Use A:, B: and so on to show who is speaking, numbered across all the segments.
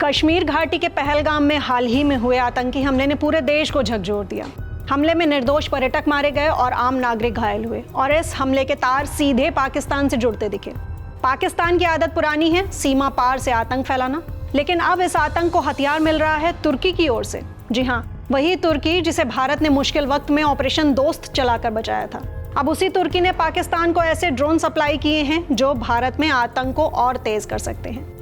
A: कश्मीर घाटी के पहलगाम में हाल ही में हुए आतंकी हमले ने पूरे देश को झकझोर दिया। हमले में निर्दोष पर्यटक मारे गए और आम नागरिक घायल हुए और इस हमले के तार सीधे पाकिस्तान से जुड़ते दिखे। पाकिस्तान की आदत पुरानी है सीमा पार से आतंक फैलाना, लेकिन अब इस आतंक को हथियार मिल रहा है तुर्की की ओर से। जी हाँ, वही तुर्की जिसे भारत ने मुश्किल वक्त में ऑपरेशन दोस्त चलाकर बचाया था। अब उसी तुर्की ने पाकिस्तान को ऐसे ड्रोन सप्लाई किए हैं जो भारत में आतंक को और तेज कर सकते हैं।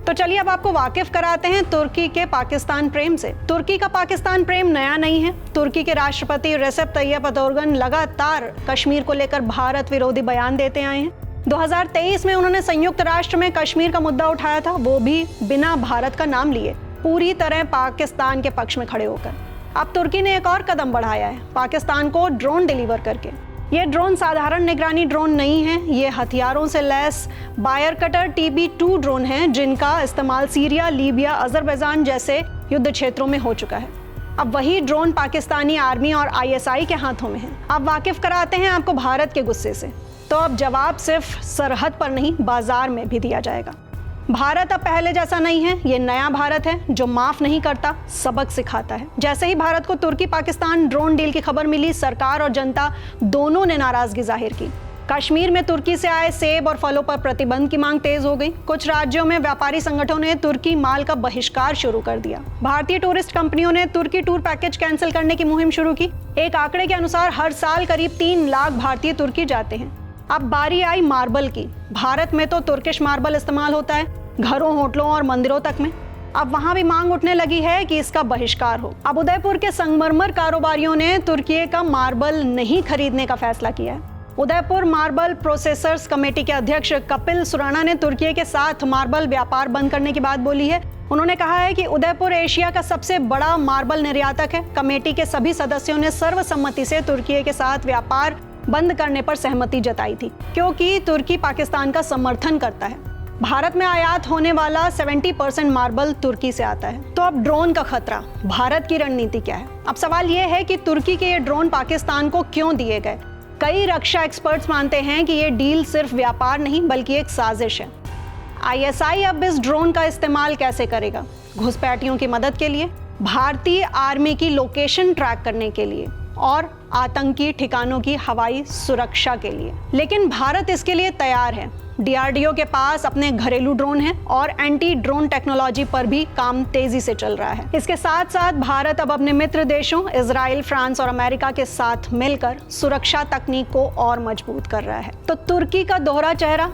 A: तो चलिए अब आपको वाकिफ कराते हैं तुर्की के पाकिस्तान प्रेम से। तुर्की का पाकिस्तान प्रेम नया नहीं है। तुर्की के राष्ट्रपति रेसेप तैयप एर्दोगन लगातार कश्मीर को लेकर भारत विरोधी बयान देते आए हैं। 2023 में उन्होंने संयुक्त राष्ट्र में कश्मीर का मुद्दा उठाया था, वो भी बिना भारत का नाम लिए, पूरी तरह पाकिस्तान के पक्ष में खड़े होकर। अब तुर्की ने एक और कदम बढ़ाया है, पाकिस्तान को ड्रोन डिलीवर करके। ये ड्रोन साधारण निगरानी ड्रोन नहीं है, ये हथियारों से lace buyer cutter TB2 drone हैं जिनका इस्तेमाल सीरिया, लीबिया, अजरबैजान जैसे युद्ध क्षेत्रों में हो चुका है। अब वही ड्रोन पाकिस्तानी आर्मी और ISI के हाथों में है। अब वाकिफ कराते हैं आपको भारत के गुस्से से। तो अब जवाब सिर्फ सरहद पर नहीं, बाजार में भी दिया जाएगा। भारत अब पहले जैसा नहीं है, ये नया भारत है जो माफ नहीं करता, सबक सिखाता है। जैसे ही भारत को तुर्की पाकिस्तान ड्रोन डील की खबर मिली, सरकार और जनता दोनों ने नाराजगी जाहिर की। कश्मीर में तुर्की से आए सेब और फलों पर प्रतिबंध की मांग तेज हो गई। कुछ राज्यों में व्यापारी संगठनों ने तुर्की माल का बहिष्कार शुरू कर दिया। भारतीय टूरिस्ट कंपनियों ने तुर्की टूर पैकेज कैंसिल करने की मुहिम शुरू की। एक आंकड़े के अनुसार हर साल करीब 3 लाख भारतीय तुर्की जाते हैं। अब बारी आई मार्बल की। भारत में तो तुर्किश मार्बल इस्तेमाल होता है घरों, होटलों और मंदिरों तक में। अब वहां भी मांग उठने लगी है कि इसका बहिष्कार हो। अब उदयपुर के संगमरमर कारोबारियों ने तुर्की का मार्बल नहीं खरीदने का फैसला किया है। उदयपुर मार्बल प्रोसेसर्स कमेटी के अध्यक्ष कपिल सुराणा ने तुर्की के साथ मार्बल व्यापार बंद करने की बात बोली है। उन्होंने कहा है कि उदयपुर एशिया का सबसे बड़ा मार्बल निर्यातक है। कमेटी के सभी सदस्यों ने सर्वसम्मति से तुर्की के साथ व्यापार बंद करने पर सहमति जताई थी, क्योंकि तुर्की पाकिस्तान का समर्थन करता है। भारत में आयात होने वाला 70% मार्बल तुर्की से आता है। तो अब ड्रोन का खतरा, भारत की रणनीति क्या है? अब सवाल यह है कि तुर्की के ये ड्रोन पाकिस्तान को क्यों दिए गए? कई रक्षा एक्सपर्ट्स मानते हैं कि ये डील सिर्फ व्यापार नहीं बल्कि एक साजिश है। ISI अब इस ड्रोन का इस्तेमाल कैसे करेगा? घुसपैठियों की मदद के लिए, भारतीय आर्मी की लोकेशन ट्रैक करने के लिए और आतंकी ठिकानों की हवाई सुरक्षा के लिए। लेकिन भारत इसके लिए तैयार है। DRDO के पास अपने घरेलू ड्रोन हैं और एंटी ड्रोन टेक्नोलॉजी पर भी काम तेजी से चल रहा है। इसके साथ साथ भारत अब अपने मित्र देशों इजराइल, फ्रांस और अमेरिका के साथ मिलकर सुरक्षा तकनीक को और मजबूत कर रहा है। तो तुर्की का दोहरा चेहरा,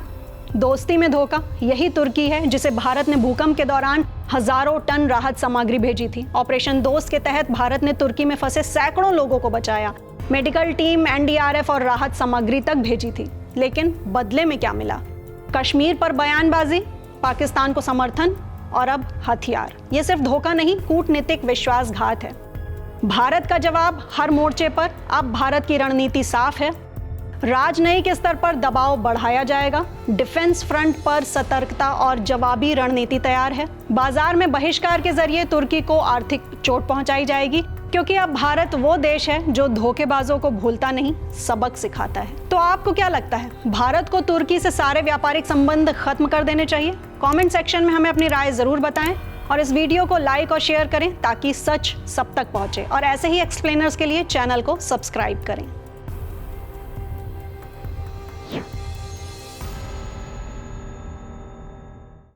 A: दोस्ती में धोखा, यही तुर्की है जिसे भारत ने भूकंप के दौरान हजारों टन राहत सामग्री भेजी थी। ऑपरेशन दोस्त के तहत भारत ने तुर्की में फंसे सैकड़ों लोगों को बचाया, मेडिकल टीम, NDRF और राहत सामग्री तक भेजी थी। लेकिन बदले में क्या मिला? कश्मीर पर बयानबाजी, पाकिस्तान को समर्थन और अब हथियार। ये सिर्फ धोखा नहीं, कूटनीतिक विश्वासघात है। भारत का जवाब हर मोर्चे पर। अब भारत की रणनीति साफ है, राजनयिक स्तर पर दबाव बढ़ाया जाएगा, डिफेंस फ्रंट पर सतर्कता और जवाबी रणनीति तैयार है। बाजार में बहिष्कार के जरिए तुर्की को आर्थिक चोट पहुंचाई जाएगी, क्योंकि अब भारत वो देश है जो धोखेबाजों को भूलता नहीं, सबक सिखाता है। तो आपको क्या लगता है, भारत को तुर्की से सारे व्यापारिक संबंध खत्म कर देने चाहिए? कमेंट सेक्शन में हमें अपनी राय जरूर बताएं और इस वीडियो को लाइक और शेयर करें ताकि सच सब तक पहुंचे। और ऐसे ही एक्सप्लेनर्स के लिए चैनल को सब्सक्राइब करें।